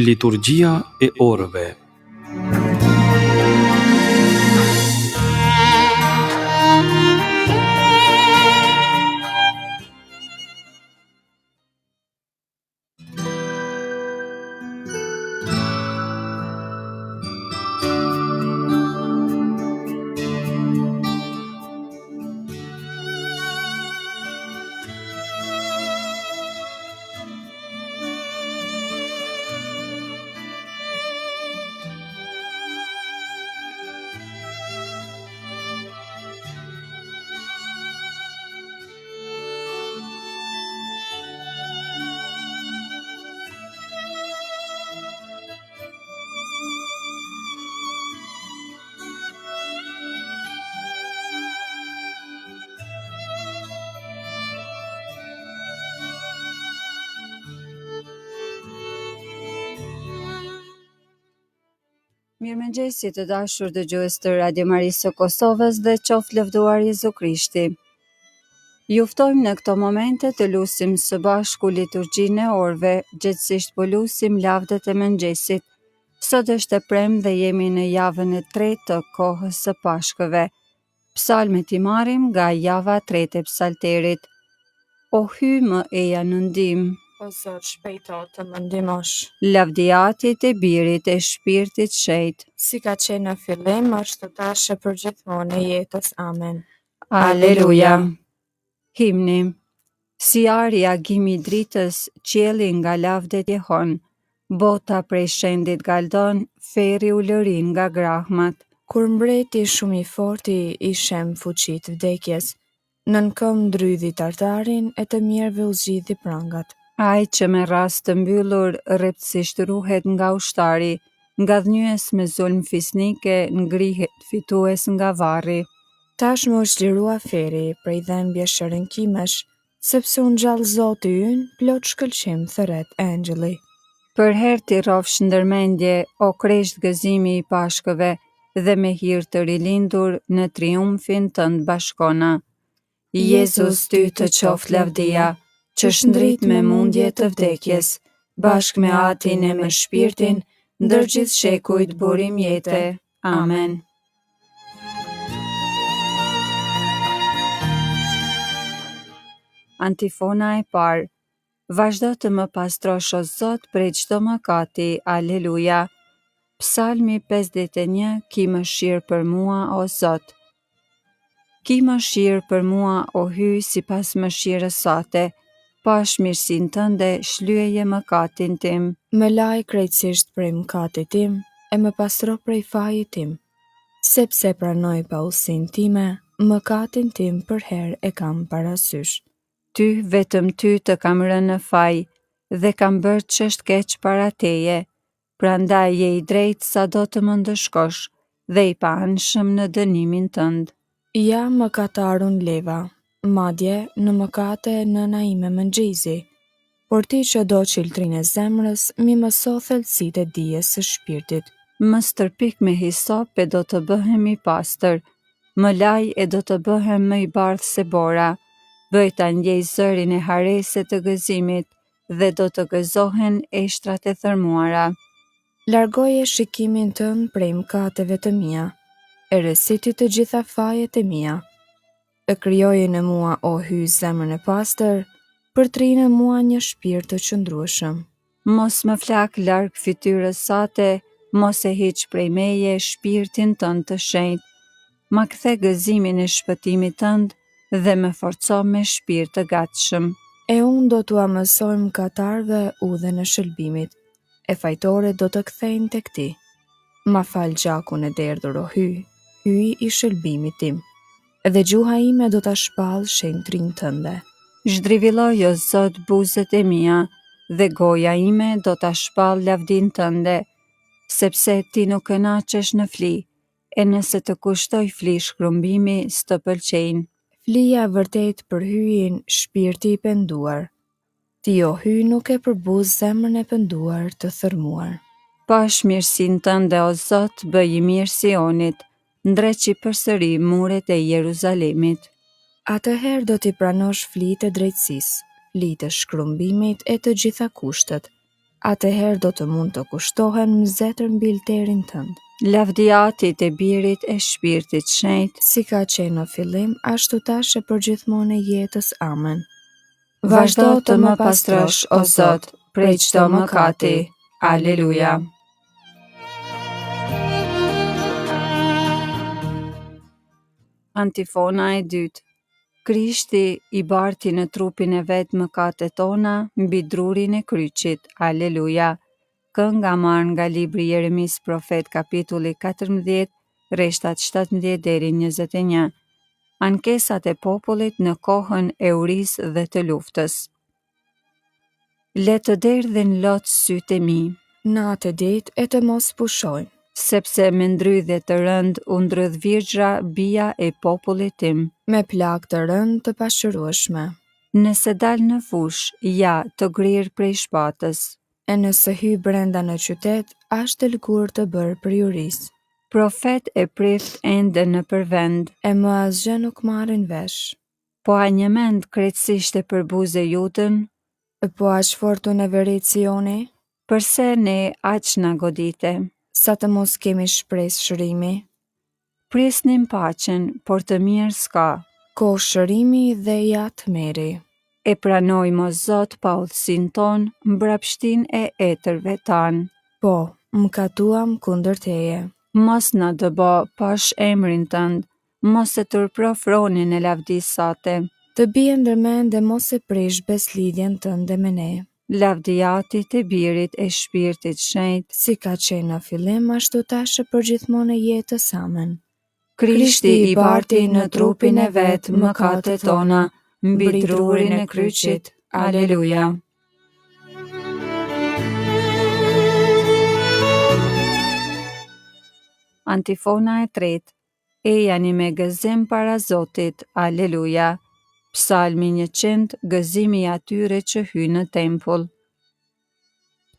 Liturgjia e orëve. Mirëmëngjesit të dashur dëgjues të Radio Marisë së Kosovës dhe qoftë lëvduar Jezu Krishti. Ju ftojmë në këto momente të lusim së bashku liturgjinë e orëve, gjithsesi po lusim lavdët e mëngjesit. Sot është e premtë dhe jemi në javën e tretë të kohës së Pashkëve. Psalmet i marrim nga java e tretë e psalterit. O hy më eja në ndihmë, O Zot, shpejto të më ndihmosh. lavdiatit e birit e shpirtit shejt. Si ka qenë në fillim, është tash e përgjithmonë e jetës. Amen. Aleluja. Himni. Si arja gimi dritës, qielli nga lavdet jehon, bota prej shendit galdon, ferri u lërin nga grahmat. Kur mbreti shumë i forti i shem fuqit vdekjes, nën këmbë ndrydhi tartarin e të mirëve u zgjidhi prangat. Ai që me rast të mbyllur rreptësisht ruhet nga ushtari, nga dhënjues me zulm fisnike ngrihet fitues nga varri. Tash më është lirua feri prej dhembje shërënkimesh, sepse unë gjallë Zoti ynë, plot shkëlqim thëret engjëlli. Për herë ti rrofsh ndërmendje, o krisht gëzimi i pashkëve, dhe me hir të rilindur në triumfin tënd bashkona. Jezus ty të qoft lavdia, që shndrit me mundje të vdekjes, bashk me atin e me shpirtin, ndër gjithë shekujt burim jete. Amen. Antifona e parë. Vazhdo të më pastrosh o Zot prej çdo mëkati. Aleluja. Psalmi 51. Ki mëshirë për mua o Zot. Ki mëshirë për mua o hy sipas mëshirës sate. Pash mirësinë tënde, shlyeje mëkatin tim. Më laj krejtësisht prej mëkatit tim, e më pastro prej fajit tim. Sepse pranoj pausinë time, mëkatin tim për herë e kam parasysh. Ty, vetëm ty të kam rënë në faj, dhe kam bërë ç'është keq para teje. Prandaj je i drejtë sa do të më ndëshkosh, dhe i paanshëm në dënimin tënd. Ja mëkatarun leva, madje në mëkate nëna ime mëngjizi, por ti që do qiltrinë e zemrës, mi mëso thelësitë e dijes së shpirtit. Më stërpik me hisop e do të bëhem i pastër, më laj e do të bëhem më i bardhë se bora, bëj ta ndjej zërin e harese të gëzimit, dhe do të gëzohen eshtrat e thërmuara. Largoje shikimin tënd prej mëkateve të mia, e resiti të gjitha fajet e mia. E krijoje në mua o hy zemrën e pastër, përtrinë në mua një shpirt të qëndrueshëm. Mos më flak larg fytyrës sate, mos e hiq prej meje shpirtin tënd të shenjtë. Ma kthe gëzimin e shpëtimit tënd dhe më forco me shpirt të gatshëm. E unë do t'ua mësoj mëkatarëve udhën e shëlbimit, e fajtore do të kthejnë tek ti. Ma fal gjakun e derdhur o hy, hyj i shëlbimit tim, edhe gjuha ime do ta shpall shenjtrin tënde. Zhdrivilloj o Zot buzët e mia, dhe goja ime do ta shpall lavdin tënde, sepse ti nuk kënaqesh në fli, e nëse të kushtoj fli shkrumbimi s'të pëlqejnë. Flija vërtet për hyjin shpirti i penduar. Ti o hy nuk e përbuz zemrën e penduar të thërmuar. Pash mirësinë tënde o Zot, bëj i mirë Sionit, ndreqi përsëri muret e Jeruzalemit. Atëherë do t'i pranosh flitë e drejtësisë, flitë e shkrumbimit e të gjitha kushtet. atëherë do të mund të kushtohen mzetër mbi lterin tënd. Lavdiatit e Birit e Shpirtit Shenjtë, Si ka qenë në fillim, ashtu tash e përgjithmonë e jetës. Amen. vazhdo të më pastrosh, o Zot, prej çdo mëkati. Aleluja. Antifona e dytë. Krishti i barti në trupin e vet mëkatet tona mbi drurin e kryqit. Aleluja. Kënga marrë nga libri Jeremis profet kapitulli 14, rreshtat 17 deri 21. Ankesat e popullit në kohën e urisë dhe të luftës. Le të derdhin lot sytë e mi, Në atë ditë e të mos pushojnë, sepse me ndrydhje të rënd u ndrydh virgjra bia e popullit tim. me plagë të rënd të pashërueshme. Nëse dal në fush, ja të grirë prej shpatës. E nëse hy brenda në qytet, ashtë të lëkur të bërë për juris. Profet e prift ende në përvend, E më asgjë nuk marrin vesh. po a një mend krejtësisht e përbuze jutën, Po aq fortun e verit Sioni, përse ne aq na godite. sa të mos kemi shpresë shërimi. Prisnim paqen, por të mirë s'ka. Ko shërimi dhe ja të meri. E pranojmë o Zot pa udhësin ton, mbrapshtin e etërve tanë. Po, më katuam kundër teje. Mos na dëbo pash emrin tënd, mos e tërpro fronin e lavdisë sate. Të bie ndërmend dhe mos e prish beslidhjen tënde me ne. Lavdiatit e Birit e Shpirtit Shenjtë, Si ka qenë në fillim, ashtu tash e përgjithmonë e jetës. Amen. Krishti i barti në trupin e vet mëkatet tona mbi drurin e kryqit. Aleluja. Antifona e tretë. Ejani me gëzim para Zotit. Aleluja. Psalmi 100, gëzimi i atyre që hynë në tempull.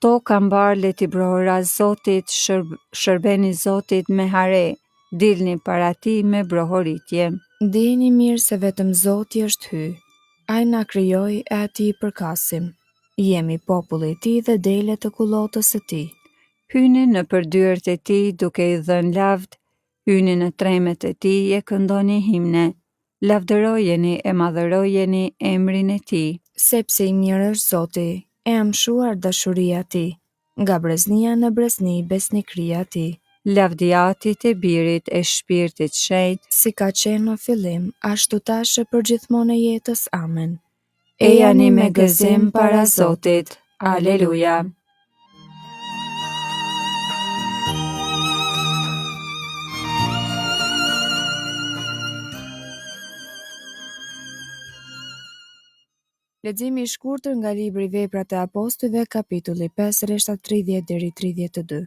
To kam barë leti brohëra Zotit, shërbeni Zotit me hare, dilni para ti me brohoritje. Dini mirë se vetëm Zoti është hy. Ai na krijoi e atij i përkasim. Jemi populli i tij dhe dele të kullotës së tij. Hyni në përdyert e ti duke i dhënë lavd, hyni në tremet e ti e këndoni himne, lavdërojeni e madhërojeni emrin e ti. Sepse i mirë është Zoti, e amshuar dashuria e tij, nga breznia në brezni besnikëria e tij. Lavdiatit e Birit e Shpirtit Shenjtë, Si ka qenë në fillim, ashtu tash e përgjithmonë e jetës. Amen. ejani me gëzim para Zotit. Aleluja. Leximi i shkurtër nga libri Veprat e Apostujve, kapitulli 5, rreshtat 30 deri 32.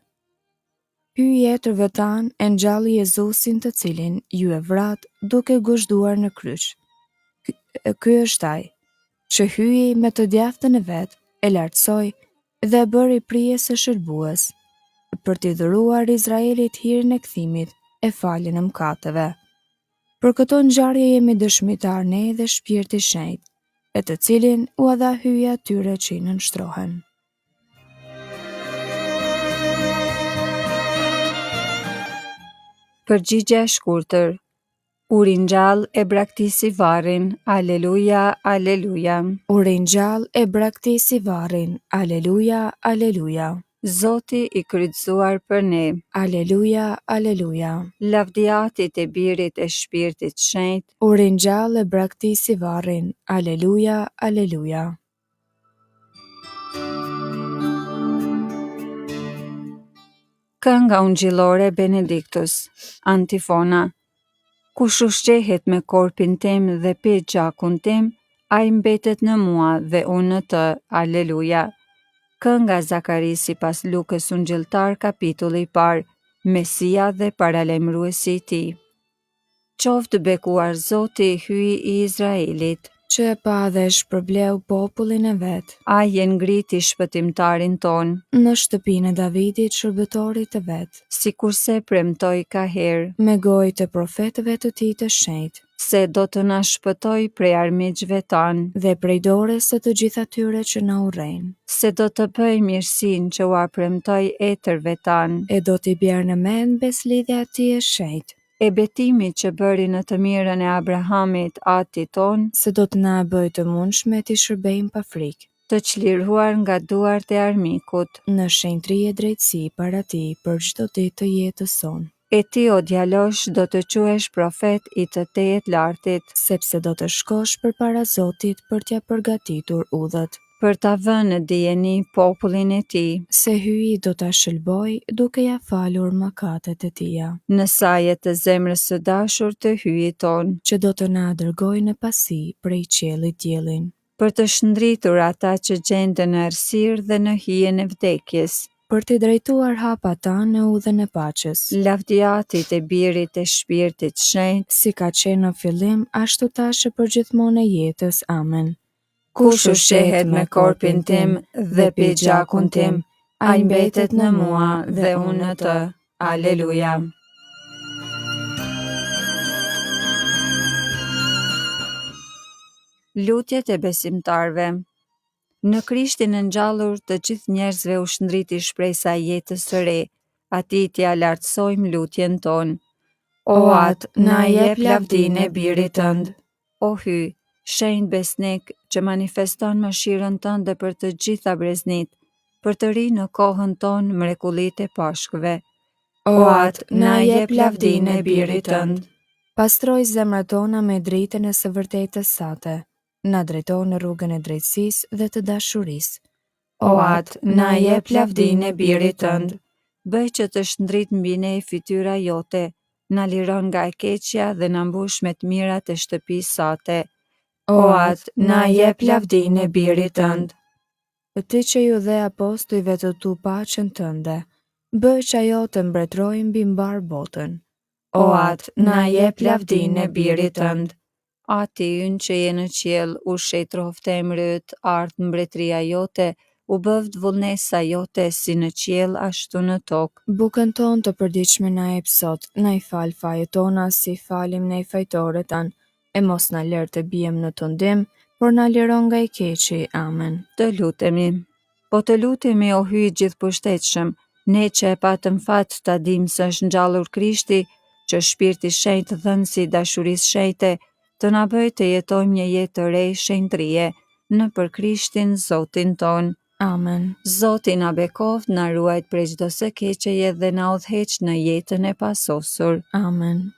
Hyj etërve tan e ngjalli Jezusin, të cilin ju e vrat duke guzhduar në kryq. Ky është ai që hyi me të djathtën e vet, e lartësoi dhe e bëri prije së shërbues, për t'i dhuruar Izraelit hirën e kthimit e faljen e mëkateve. Për këto ngjarje jemi dëshmitar ne dhe Shpirti i Shenjtë, e të cilin u dha hyje atyre që i nënshtrohen. Përgjigje e shkurtër. U ringjall e braktisi varrin. Aleluja, aleluja. U ringjall e braktisi varrin. Aleluja, aleluja. Zoti i kryqëzuar për ne. Aleluja, aleluja. Lavdiatit e Birit e Shpirtit Shenjtë, U ringjall e braktisi varrin. Aleluja, aleluja. Kënga ungjillore Benediktus. Antifona. Kush ushqehet me korpin tim dhe pi gjakun tim, ai mbetet në mua dhe unë në të. Aleluja. Kënga Zakari sipas Lukës ungjilltar kapitulli i parë, Mesia dhe paralajmëruesi i tij. Qoftë bekuar Zoti, hyi i Izraelit. që e pa dhe shpërbleu popullin e vet, Ai e ngriti shpëtimtarin ton, në shtëpinë e Davidit shërbëtorit të vet, sikurse premtoi ka herë, me gojë të profetëve të tij të shenjtë, se do të na shpëtoj prej armiqve tanë, dhe prej dorës së të gjithë atyre që na urrejnë, se do të bëj mirësinë që ua premtoi etërve tanë, e do t'i bjerë në mend beslidhja e tij e shenjtë, e betimit që bëri në të mirën e Abrahamit, atit ton, se do të na bëj të mundshme t'i shërbejmë pa frikë, të çliruar nga duart e armikut. në shenjtëri e drejtësi para tij për çdo ditë të jetës sonë, E ti o djalosh do të quhesh profet i të Tejet Lartit, sepse do të shkosh përpara Zotit për t'ja përgatitur udhët, për ta vënë në dijeni popullin e tij, se hyi do ta shëlboj duke ja falur mëkatet e tija, në sajet të zemrës së dashur të hyjit ton, që do të na dërgoj në pasi prej qiellit diellin, për të shndritur ata që gjenden në errësirë dhe në hijen e vdekjes, për t'i drejtuar hapa ta në udhën e paqes, lavdiatit e birit e shpirtit shenjtë, si ka qenë në fillim, ashtu tashë për gjithmonë e jetës. Amen. kush ushqehet me korpin tim dhe pi gjakun tim, ai mbetet në mua dhe unë në të. Aleluja. Lutjet e besimtarve. Në Krishtin e ngjallur të gjithë njerëzve u shndriti shpresa e jetës së re. Atij t'ia lartësojmë lutjen tonë. O atë, na jep lavdinë e birit tënd. O hy, shenjtë besnik që manifeston mëshirën tënde për të gjitha breznit, për të ri në kohën tonë mrekullitë e pashkëve. O atë, na jep lavdinë e birit tënd. Pastroj zemrat tona me dritën e së vërtetës sate, na drejto në rrugën e drejtësisë dhe të dashurisë. O atë, na jep lavdinë e birit tënd. Bëj që të shndrit mbi ne fytyra jote, na liron nga e keqja dhe na mbush me të mirat e shtëpisë sate. O atë, na jep lavdinë e birit tënd. Ti që ju dhe apostujve të tu paqen tënde, bëj që ajo të mbretrojë mbi mbar botën. O atë, na jep lavdinë e birit tënd. Ati ynë që je në qiell, u shejtrofte emri yt, ardh mbretëria jote, u bëvd vullnesa jote si në qiell ashtu në tokë. Bukën tonë të përditshme na jep sot, na i fal fajet tona si falim ne fajtorët tanë, e mos na lër të bijem në tundim, por na liron nga i keqi. Amen. Të lutemi. Po të lutemi o hyj gjithëpushtetshëm, ne që e patëm fat ta dimë se është ngjallur Krishti, që shpirti shenjtë dhënësi i dashurisë shenjte, të na bëj të jetojmë një jetë të re shenjtërie, nëpër Krishtin Zotin ton. Amen. Zoti na bekoft, na ruajt prej çdo së keqeje dhe na udhëheq në jetën e pasosur. Amen.